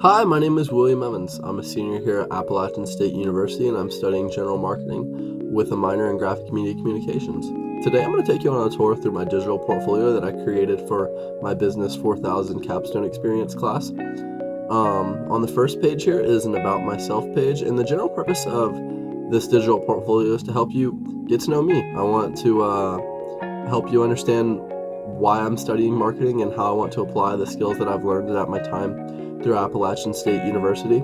Hi, my name is William Evans. I'm a senior here at Appalachian State University, and I'm studying general marketing with a minor in graphic media communications. Today, I'm going to take you on a tour through my digital portfolio that I created for my Business 4000 Capstone Experience class. On the first page here is an About Myself page, and the general purpose of this digital portfolio is to help you get to know me. I want to help you understand why I'm studying marketing and how I want to apply the skills that I've learned at my time through Appalachian State University.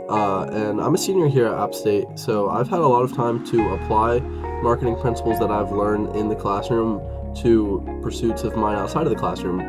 And I'm a senior here at App State, so I've had a lot of time to apply marketing principles that I've learned in the classroom to pursuits of mine outside of the classroom.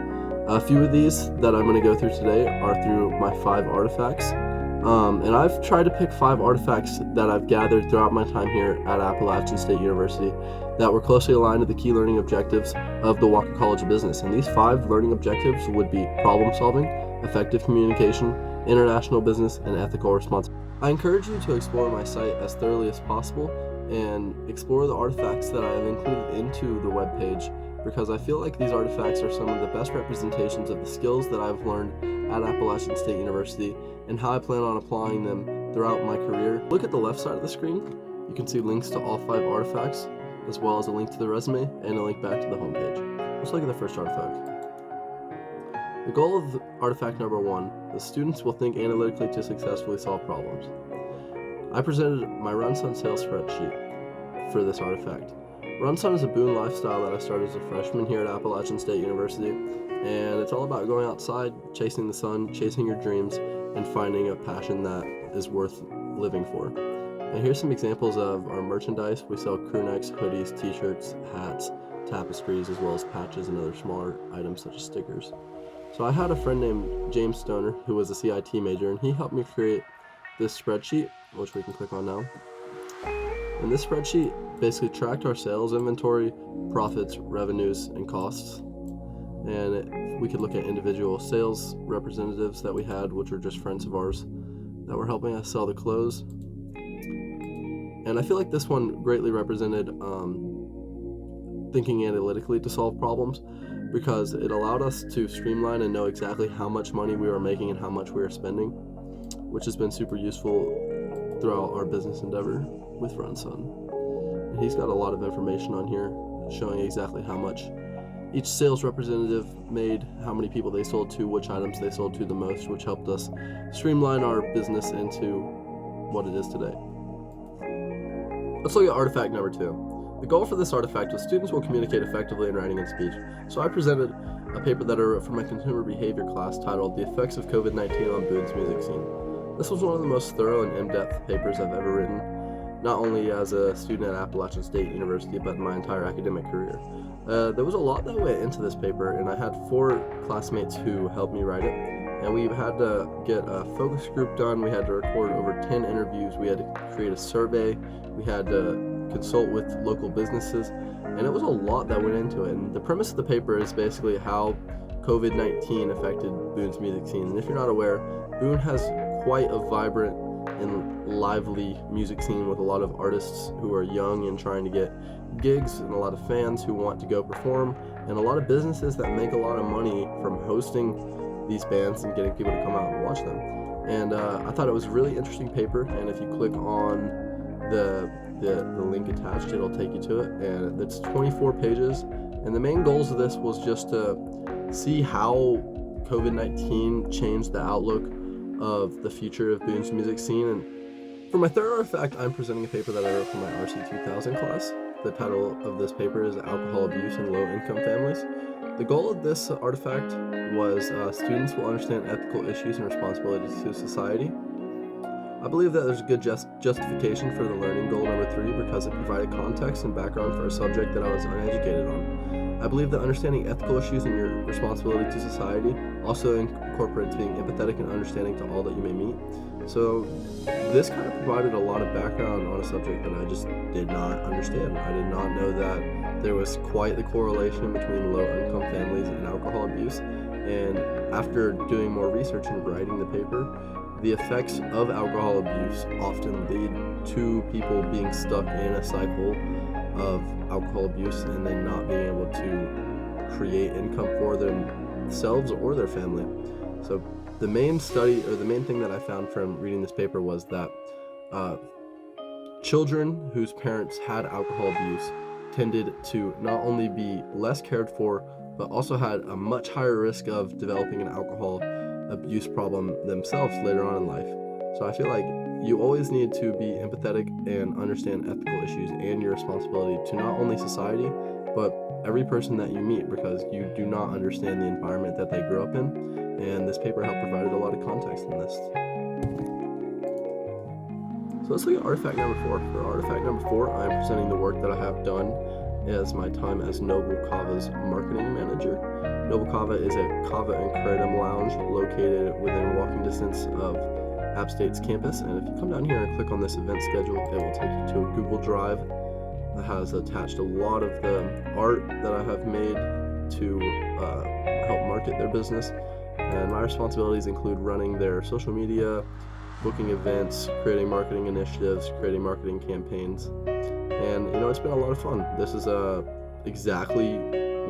A few of these that I'm going to go through today are through my 5 artifacts. And I've tried to pick 5 artifacts that I've gathered throughout my time here at Appalachian State University that were closely aligned to the key learning objectives of the Walker College of Business. And these 5 learning objectives would be problem solving, effective communication, international business, and ethical responsibility. I encourage you to explore my site as thoroughly as possible and explore the artifacts that I have included into the webpage, because I feel like these artifacts are some of the best representations of the skills that I've learned at Appalachian State University and how I plan on applying them throughout my career. Look at the left side of the screen. You can see links to all 5 artifacts, as well as a link to the resume and a link back to the homepage. Let's look at the first artifact. The goal of artifact number 1, the students will think analytically to successfully solve problems. I presented my RunSun sales spreadsheet for this artifact. RunSun is a boon lifestyle that I started as a freshman here at Appalachian State University, and it's all about going outside, chasing the sun, chasing your dreams, and finding a passion that is worth living for. And here's some examples of our merchandise. We sell crew necks, hoodies, t-shirts, hats, tapestries, as well as patches and other smaller items such as stickers. So I had a friend named James Stoner who was a CIT major, and he helped me create this spreadsheet, which we can click on now. And this spreadsheet basically tracked our sales inventory, profits, revenues, and costs. And we could look at individual sales representatives that we had, which were just friends of ours that were helping us sell the clothes. And I feel like this one greatly represented thinking analytically to solve problems, because it allowed us to streamline and know exactly how much money we were making and how much we were spending, which has been super useful throughout our business endeavor with RunSun. And he's got a lot of information on here showing exactly how much each sales representative made, how many people they sold to, which items they sold to the most, which helped us streamline our business into what it is today. Let's look at artifact number 2. The goal for this artifact was students will communicate effectively in writing and speech. So I presented a paper that I wrote for my consumer behavior class titled The Effects of COVID-19 on Boone's Music Scene. This was one of the most thorough and in-depth papers I've ever written, not only as a student at Appalachian State University, but in my entire academic career. There was a lot that went into this paper, and I had 4 classmates who helped me write it. And we had to get a focus group done, we had to record over 10 interviews, we had to create a survey, we had to consult with local businesses, and it was a lot that went into it. And the premise of the paper is basically how COVID-19 affected Boone's music scene. And if you're not aware, Boone has quite a vibrant and lively music scene with a lot of artists who are young and trying to get gigs, and a lot of fans who want to go perform, and a lot of businesses that make a lot of money from hosting these bands and getting people to come out and watch them. And I thought it was a really interesting paper, and if you click on the link attached, it'll take you to it, and it's 24 pages. And the main goals of this was just to see how COVID-19 changed the outlook of the future of Boone's music scene. And for my third artifact, I'm presenting a paper that I wrote for my RC 2000 class. The title of this paper is Alcohol Abuse in Low-Income Families. The goal of this artifact was students will understand ethical issues and responsibilities to society. I believe that there's a good justification for the learning goal number 3, because it provided context and background for a subject that I was uneducated on. I believe that understanding ethical issues and your responsibility to society also incorporates being empathetic and understanding to all that you may meet. So this kind of provided a lot of background on a subject that I just did not understand. I did not know that there was quite the correlation between low-income families and alcohol abuse. And after doing more research and writing the paper, the effects of alcohol abuse often lead to people being stuck in a cycle of alcohol abuse and then not being able to create income for themselves or their family. So the main thing that I found from reading this paper was that children whose parents had alcohol abuse tended to not only be less cared for, but also had a much higher risk of developing an alcohol abuse problem themselves later on in life. So I feel like you always need to be empathetic and understand ethical issues and your responsibility to not only society, but every person that you meet, because you do not understand the environment that they grew up in. And this paper helped provide a lot of context in this. So let's look at artifact number 4. For artifact number 4, I am presenting the work that I have done as my time as Noble Kava's marketing manager. Noble Kava is a kava and kratom lounge located within walking distance of App State's campus. And if you come down here and click on this event schedule, it will take you to a Google Drive that has attached a lot of the art that I have made to help market their business. And my responsibilities include running their social media, booking events, creating marketing initiatives, creating marketing campaigns. And it's been a lot of fun. This is exactly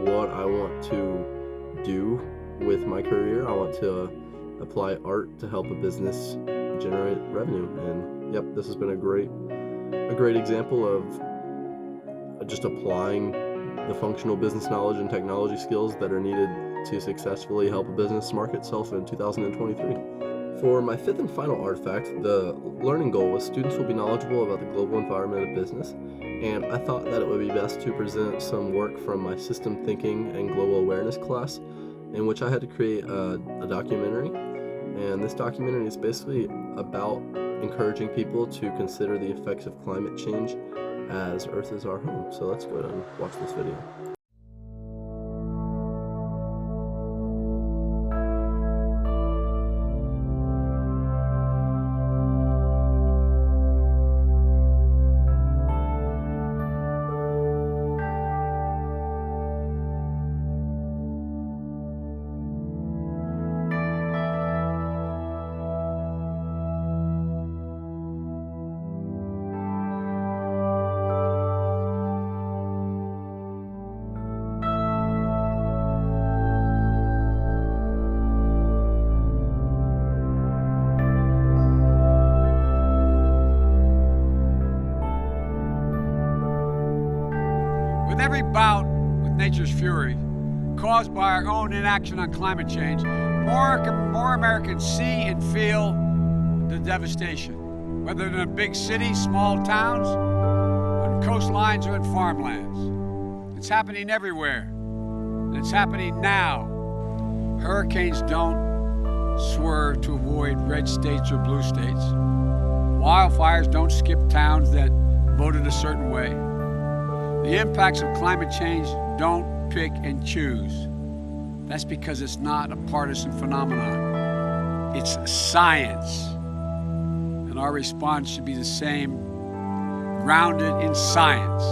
what I want to do with my career. I want to apply art to help a business generate revenue. And yep, this has been a great example of just applying the functional business knowledge and technology skills that are needed to successfully help a business market itself in 2023. For my 5th and final artifact, the learning goal was students will be knowledgeable about the global environment of business, and I thought that it would be best to present some work from my system thinking and global awareness class, in which I had to create a documentary. And this documentary is basically about encouraging people to consider the effects of climate change as Earth is our home. So let's go ahead and watch this video. With every bout with nature's fury caused by our own inaction on climate change, more Americans see and feel the devastation, whether in a big city, small towns, on coastlines, or in farmlands. It's happening everywhere, and it's happening now. Hurricanes don't swerve to avoid red states or blue states. Wildfires don't skip towns that voted a certain way. The impacts of climate change don't pick and choose. That's because it's not a partisan phenomenon. It's science. And our response should be the same, grounded in science.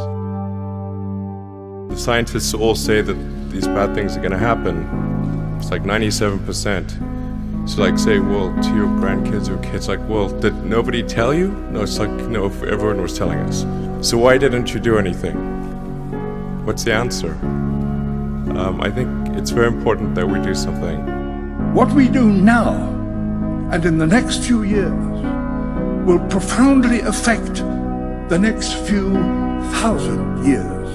The scientists all say that these bad things are going to happen. It's like 97%. So like say, well, to your grandkids or kids, like, well, did nobody tell you? No, it's like, no, everyone was telling us. So why didn't you do anything? What's the answer? I think it's very important that we do something. What we do now and in the next few years will profoundly affect the next few thousand years.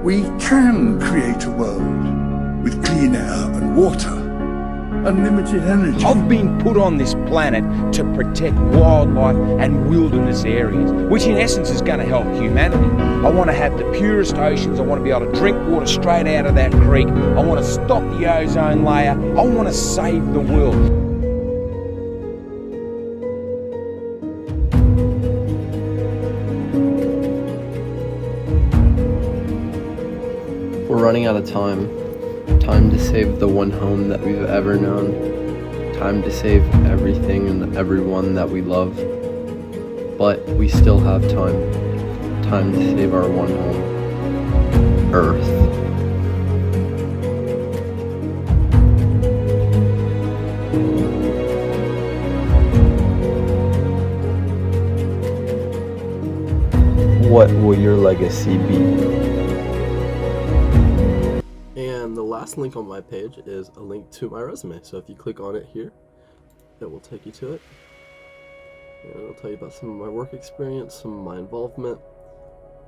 We can create a world with clean air and water, unlimited energy. I've been put on this planet to protect wildlife and wilderness areas, which in essence is going to help humanity. I want to have the purest oceans. I want to be able to drink water straight out of that creek. I want to stop the ozone layer. I want to save the world. We're running out of time. Time to save the one home that we've ever known. Time to save everything and everyone that we love. But we still have time. Time to save our one home. Earth. What will your legacy be? And And the last link on my page is a link to my resume. So if you click on it here, it will take you to it. And it'll tell you about some of my work experience, some of my involvement,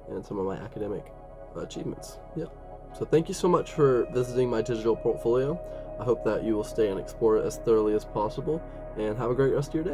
and some of my academic achievements. Yeah. So thank you so much for visiting my digital portfolio. I hope that you will stay and explore it as thoroughly as possible, and have a great rest of your day.